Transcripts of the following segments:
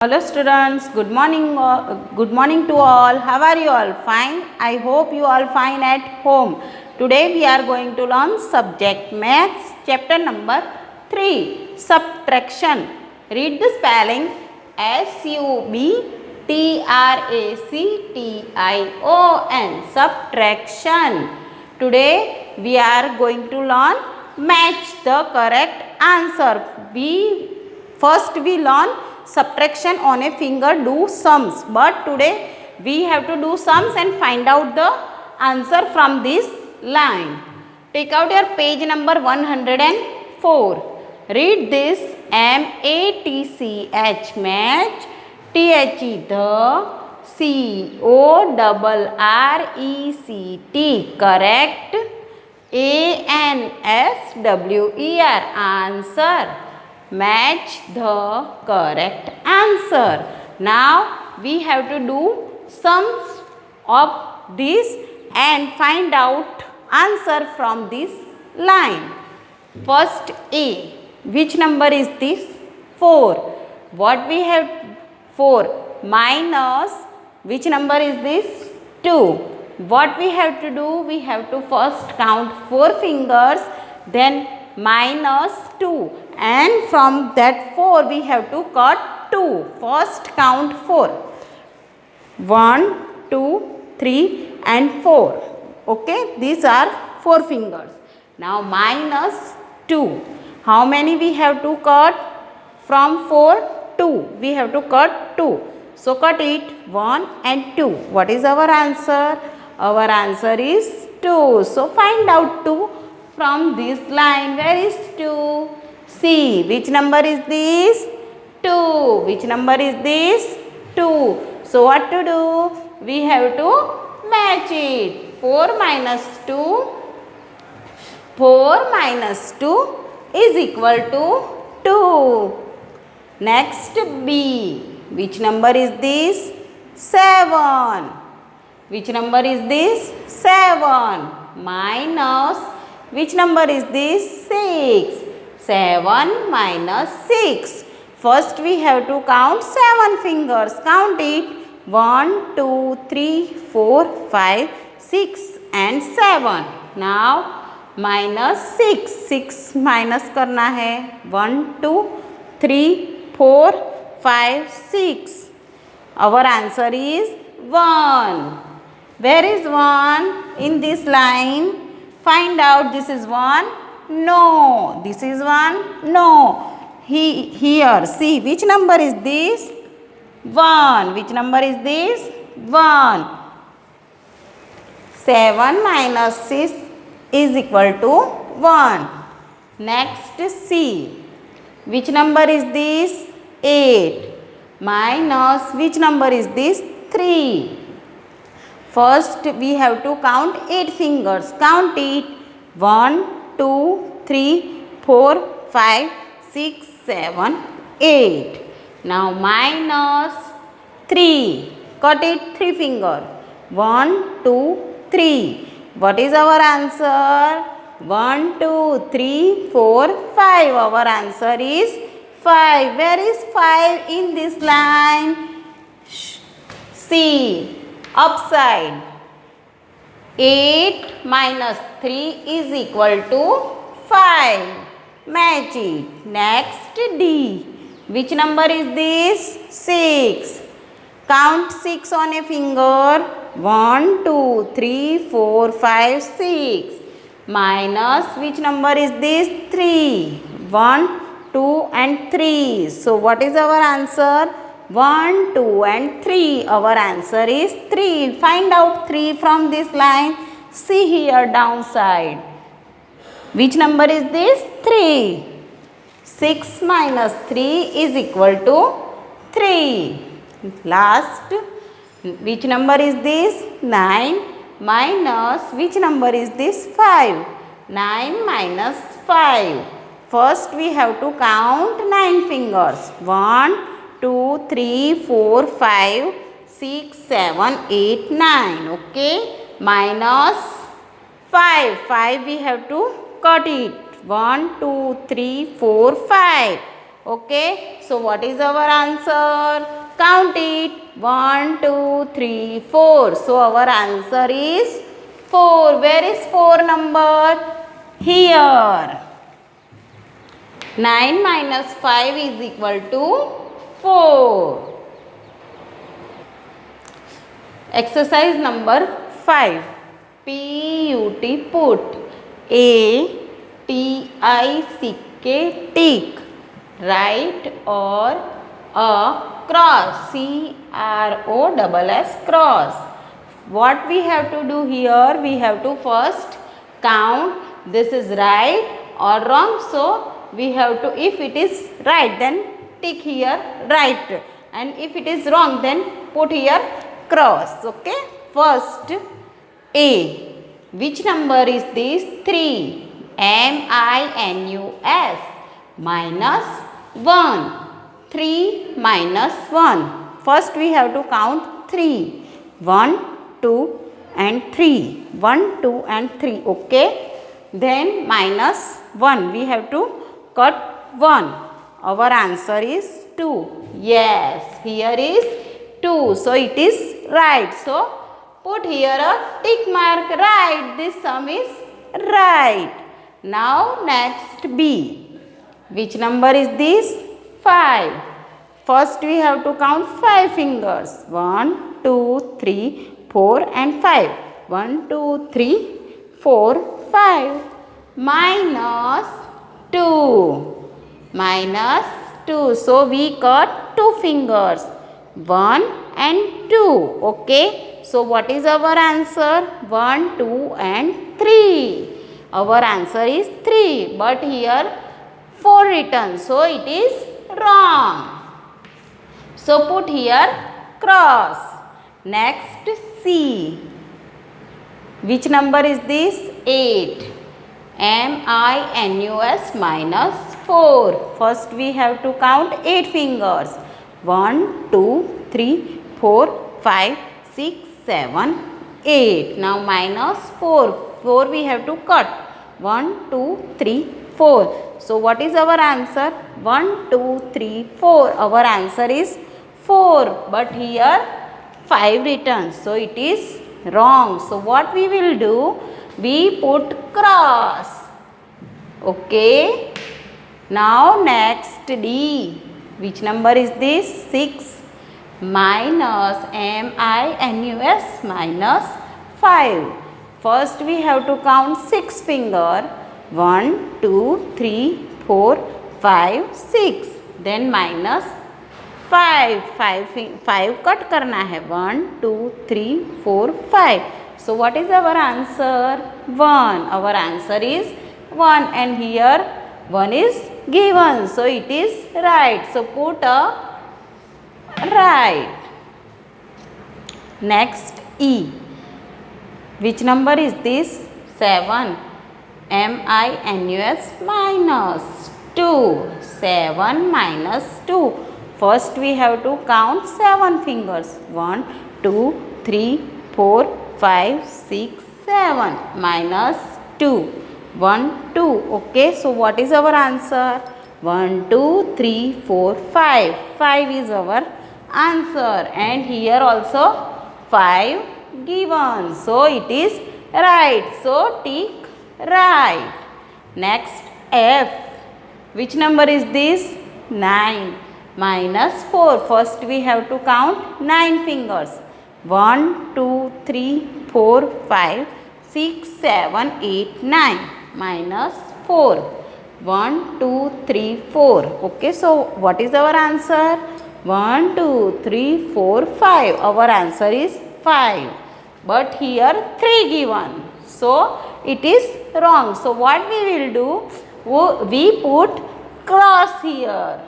Hello students, good morning to all. How are you all? Fine. I hope you all fine at home. Today we are going to learn subject maths chapter number 3 subtraction. Read the spelling subtraction, subtraction. Today we are going to learn match the correct answer. First we learn subtraction on a finger, do sums, but today we have to do sums and find out the answer from this line. Take out your page number 104. Read this match, match, the, correct, correct, answer, answer. Match the correct answer. Now we have to do sums of this and find out answer from this line. First A. Which number is this? 4. What we have? 4 minus which number is this? 2. What we have to do? We have to first count 4 fingers, then minus 2, and from that 4 we have to cut 2. First count 4. 1, 2, 3 and 4. Okay, these are 4 fingers. Now minus 2. How many we have to cut? From 4, 2. We have to cut 2. So cut it, 1 and 2. What is our answer? Our answer is 2. So find out 2 from this line. Where is 2? See, which number is this? 2. Which number is this? 2. So what to do? We have to match it. 4 minus 2. 4 minus 2 is equal to 2. Next B. Which number is this? 7. Which number is this? 7. Minus which number is this? 6. 7 minus 6. First we have to count 7 fingers. Count it. 1, 2, 3, 4, 5, 6 and 7. Now minus 6. 6 minus करना है. 1, 2, 3, 4, 5, 6. Our answer is 1. Where is 1 in this line? Find out. This is 1. No. This is 1. No. Here. See. Which number is this? 1. Which number is this? 1. 7 minus 6 is equal to 1. Next C. Which number is this? 8. Minus which number is this? 3. First we have to count 8 fingers. Count it. 1, 2, 3, 4, 5, 6, 7, 8. Now minus 3. Cut it 3 finger. 1, 2, 3. What is our answer? 1, 2, 3, 4, 5. Our answer is 5. Where is 5 in this line? See. Upside. 8 minus 3 is equal to 5. Match it. Next D. Which number is this? 6. Count 6 on a finger. 1, 2, 3, 4, 5, 6. Minus which number is this? 3. 1, 2 and 3. So what is our answer? 1, 2 and 3. Our answer is 3. Find out 3 from this line. See here downside. Which number is this? 3. 6 minus 3 is equal to 3. Last. Which number is this? 9 minus which number is this? 5. 9 minus 5. First we have to count 9 fingers. 1, 2, 3, 4, 5, 6, 7, 8, 9. Okay. Minus 5. 5 we have to cut it. 1, 2, 3, 4, 5. Okay, so what is our answer? Count it. 1, 2, 3, 4. So our answer is 4. Where is 4 number? Here. 9 minus 5 is equal to 4. Exercise number 5. PUT, put. ATICK, tick. Right or a cross. CROSS, cross. What we have to do here? We have to first count this is right or wrong. So we have to, if it is right, then tick here right, and if it is wrong, then put here cross. Okay, first A. Which number is this? 3. MINUS minus 1. 3 minus 1. First we have to count 3. 1, 2 and 3. 1, 2 and 3. Okay. Then minus 1. We have to cut 1. Our answer is 2. Yes, here is 2. So it is right. So put here a tick mark. Right. This sum is right. Now next B. Which number is this? 5. First we have to count 5 fingers. 1, 2, 3, 4 and 5. 1, 2, 3, 4, 5. Minus 2. Minus 2. So we cut 2 fingers. 1 and 2. Okay. So what is our answer? 1, 2 and 3. Our answer is 3. But here 4 written. So it is wrong. So put here cross. Next C. Which number is this? 8. MINUS minus 4. First we have to count 8 fingers. 1, 2, 3, 4, 5, 6, 7, 8. Now minus 4. 4 we have to cut. 1, 2, 3, 4. So what is our answer? 1, 2, 3, 4. Our answer is 4. But here 5 written. So it is wrong. So what we will do? We put cross. Okay. Now next D. Which number is this? 6. Minus MINUS minus 5. First we have to count 6 finger. 1, 2, 3, 4, 5, 6. Then minus 5. 5 cut करना है. 1, 2, 3, 4, 5. So what is our answer? 1. Our answer is 1, and here 1 is given. So it is right. So put a right. Next E. Which number is this? 7. MINUS minus 2. 7 minus 2. First we have to count 7 fingers. 1, 2, 3, 4, 5, 6, 7. Minus 2. 1, 2. Okay, so what is our answer? 1, 2, 3, 4, 5. 5 is our answer. And here also 5 given. So it is right. So tick right. Next F. Which number is this? 9. Minus 4. First we have to count 9 fingers. 1, 2, 3, 4, 5, 6, 7, 8, 9. Minus 4. 1, 2, 3, 4. Okay, so what is our answer? 1, 2, 3, 4, 5. Our answer is 5. But here 3 given. So it is wrong. So what we will do? We put cross here.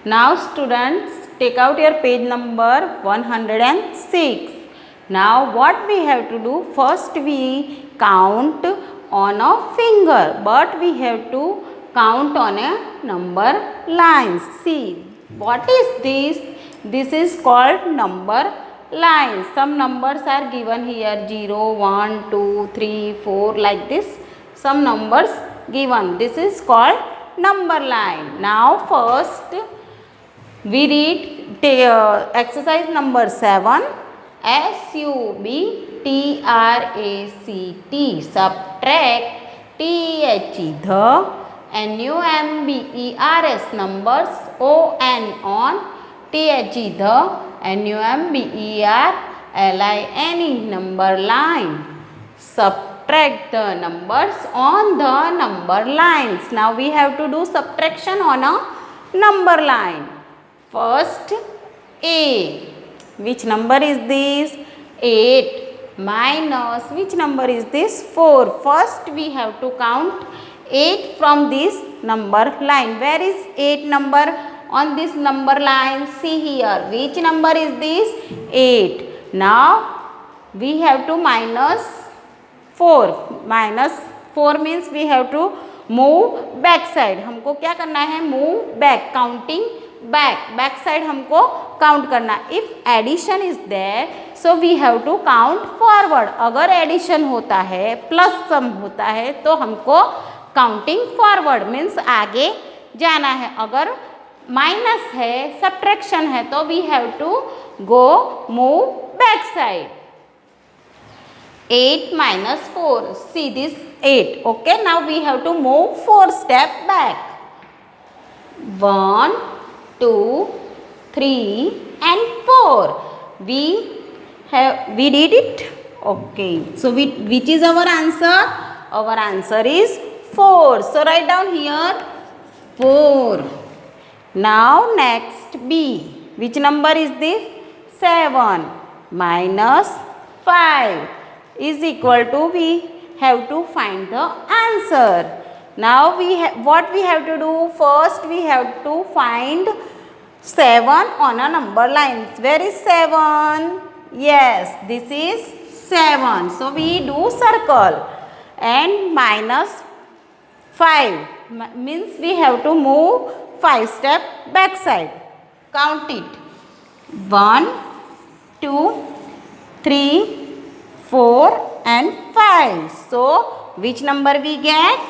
Now students, take out your page number 106. Now what we have to do? First we count on a finger, but we have to count on a number line. See, what is this? This is called number line. Some numbers are given here 0, 1, 2, 3, 4 like this. Some numbers given. This is called number line. Now first we read exercise number 7. SUBTRACT, subtract. THE, NUMBERS, numbers. ON, THE, the, NUMBERLINE, number line. Subtract the numbers on the number lines. Now we have to do subtraction on a number line. First A. Which number is this? 8 minus, which number is this? 4. First we have to count 8 from this number line. Where is 8 number on this number line? See here. Which number is this? 8. Now we have to minus 4. Minus 4 means we have to move back side. हमको क्या करना है? Move back. Counting back side हमको count करना. If addition is there so we have to count forward. अगर addition होता है plus सम होता है तो हमको काउंटिंग फॉरवर्ड मीन्स आगे जाना है. अगर माइनस है सब्ट्रैक्शन है तो we have to go move back side. 8 minus 4. See this 8. Okay, now we have to move 4 step back. 1, 2, 3 and 4. We did it. Okay, so which is our answer? Our answer is 4. So write down here 4. Now next B. Which number is this? 7 minus 5 is equal to, we have to find the answer. Now what we have to do? First we have to find 7 on a number line. Where is 7? Yes, this is 7. So we do circle. And minus 5 means we have to move 5 step back side. Count it. 1, 2, 3, 4 and 5. So which number we get?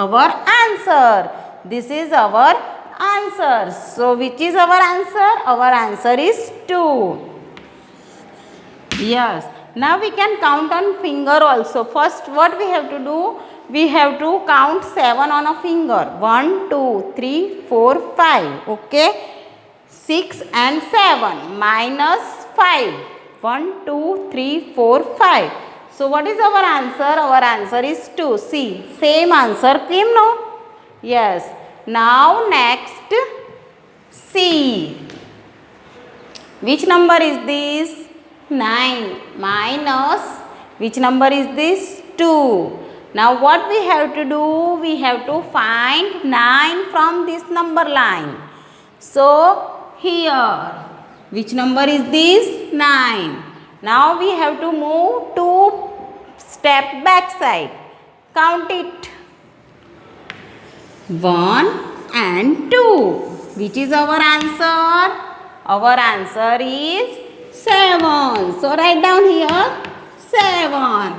Our answer. This is our answer. So which is our answer? Our answer is 2. Yes. Now we can count on finger also. First what we have to do? We have to count 7 on a finger. 1, 2, 3, 4, 5. Okay. 6 and 7 minus 5. 1, 2, 3, 4, 5. So what is our answer? Our answer is 2. See, same answer came, no? Yes. Now next C. Which number is this? 9 minus, which number is this? 2. Now what we have to do? We have to find 9 from this number line. So here, which number is this? 9. Now we have to move 2 step back side. Count it. 1 and 2. Which is our answer? Our answer is 7. So write down here 7.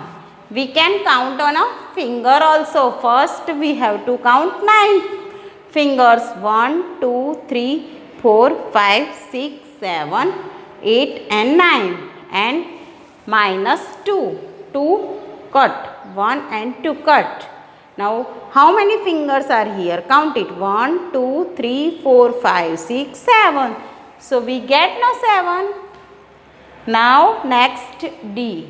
We can count on a finger also. First we have to count 9 fingers. 1, 2, 3, 4, 5, 6, 7, 8 and 9. And minus 2. 2 cut. 1 and 2 cut. Now how many fingers are here? Count it. 1, 2, 3, 4, 5, 6, 7. So we get now 7. Now next D.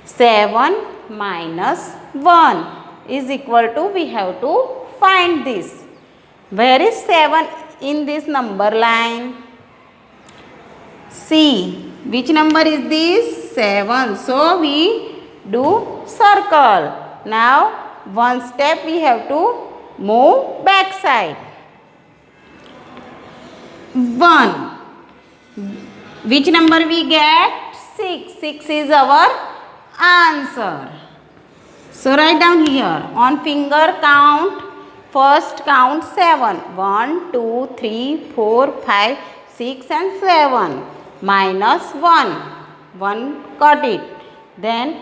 7 minus 1 is equal to, we have to find this. Where is 7 in this number line? C. Which number is this? 7. So we do circle. Now one step we have to move back side. 1. Which number we get? 6. 6 is our answer. So write down here. On finger count. First count 7. 1, 2, 3, 4, 5, 6 and 7. Minus 1. 1 cut it. Then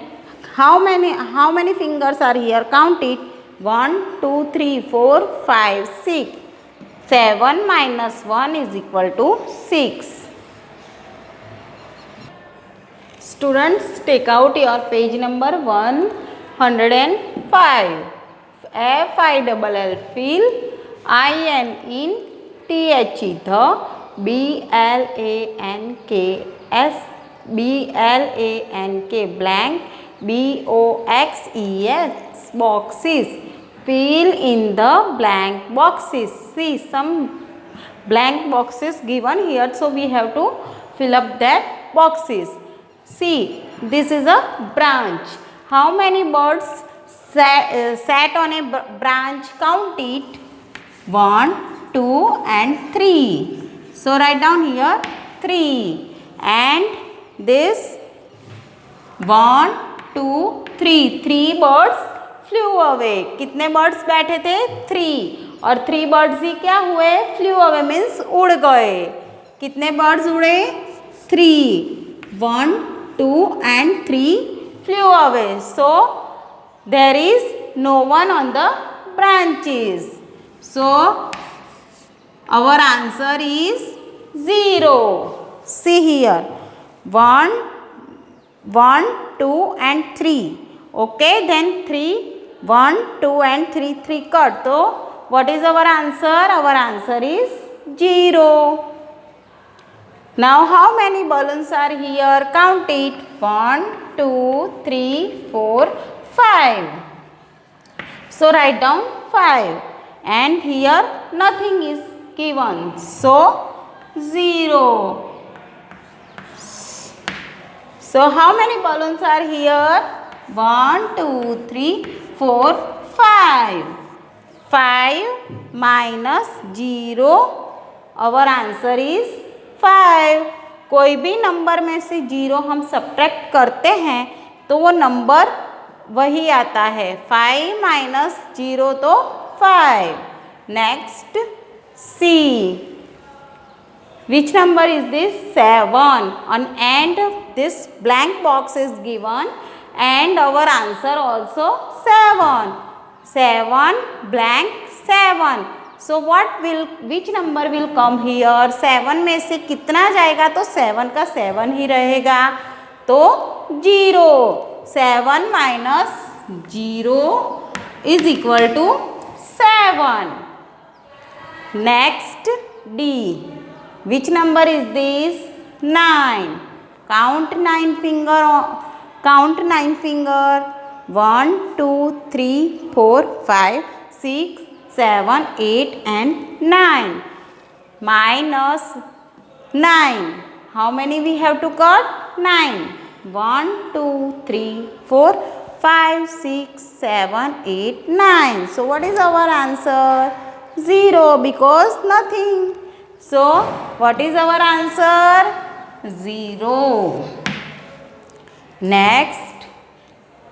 how many fingers are here? Count it. 1, 2, 3, 4, 5, 6. 7 minus 1 is equal to 6. Students, take out your page number 105. F-I-L-L, fill, I-N in, T-H-E, the, B-L-A-N-K-S, B-L-A-N-K, blank, B-O-X-E-S, boxes. Fill in the blank boxes. See, some blank boxes given here, so we have to fill up that boxes. See, this is a branch. How many birds sat on a branch? Count it. 1, 2 and 3. So write down here 3. And this 1, 2, 3. 3 birds flew away. कितने birds बैठे थे? 3. और 3 birds ही क्या हुए? Flew away means उड़ गए. कितने birds उड़े? 3. 1, 2 and 3 flew away. So there is no one on the branches. So our answer is 0. See here. 1, 2 and 3. Okay, then 3, 1, 2 and 3, 3 cut. So what is our answer? Our answer is 0. Now how many balloons are here? Count it. 1, 2, 3, 4, 5. So write down 5. And here nothing is given. So 0. So how many balloons are here? 1, 2, 3, 4, 5. 5 minus 0. Our answer is 5. कोई भी number में से 0 हम subtract करते हैं तो वो number वही आता है. 5 minus 0 तो 5. Next, C. Which number is this? 7. And this blank box is given and our answer also 7. 7 blank 7. So which number will come here? 7 में से कितना जाएगा? तो 7 का 7 ही रहेगा. तो 0. 7 minus 0 is equal to 7. Next, D. Which number is this? 9. Count 9 finger. Count 9 finger. 1, 2, 3, 4, 5, 6, 7, 8 and 9. Minus 9. How many we have to cut? 9. 1, 2, 3, 4, 5, 6, 7, 8, 9. So what is our answer? 0 because nothing. So what is our answer? 0. Next,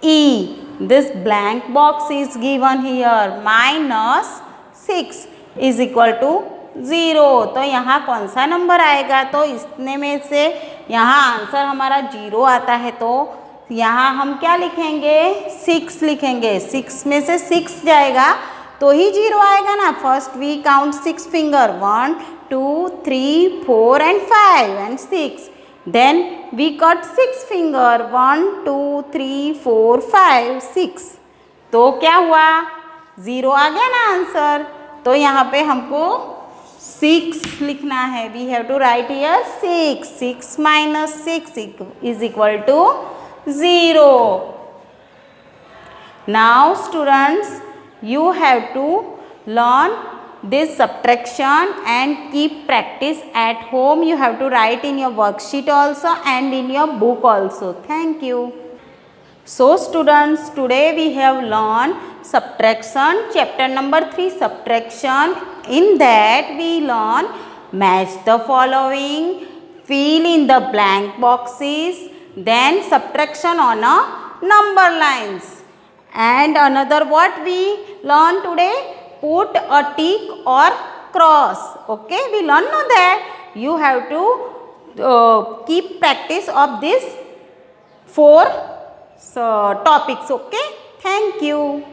E. This blank box is given here. Minus 6 is equal to 0. तो यहाँ कौन सा number आएगा? तो इसने में से यहाँ आंसर हमारा 0 आता है. तो यहाँ हम क्या लिखेंगे? 6 लिखेंगे. 6 में से 6 जाएगा तो ही 0 आएगा ना. First we count 6 finger. 1, 2, 3, 4 and 5 and 6. Then we cut 6 finger. 1, 2, 3, 4, 5, 6. तो क्या हुआ? 0 आ गया ना आंसर. तो यहाँ पे हमको 6 लिखना है. We have to write here 6. 6 minus 6 is equal to 0. Now students, you have to learn this subtraction and keep practice at home. You have to write in your worksheet also and in your book also. Thank you. So students, today we have learned subtraction, chapter number 3, subtraction. In that we learn match the following, fill in the blank boxes, then subtraction on a number lines. And another what we learn today? Put a tick or cross. Okay, we learn now that you have to keep practice of this 4 topics. Okay, thank you.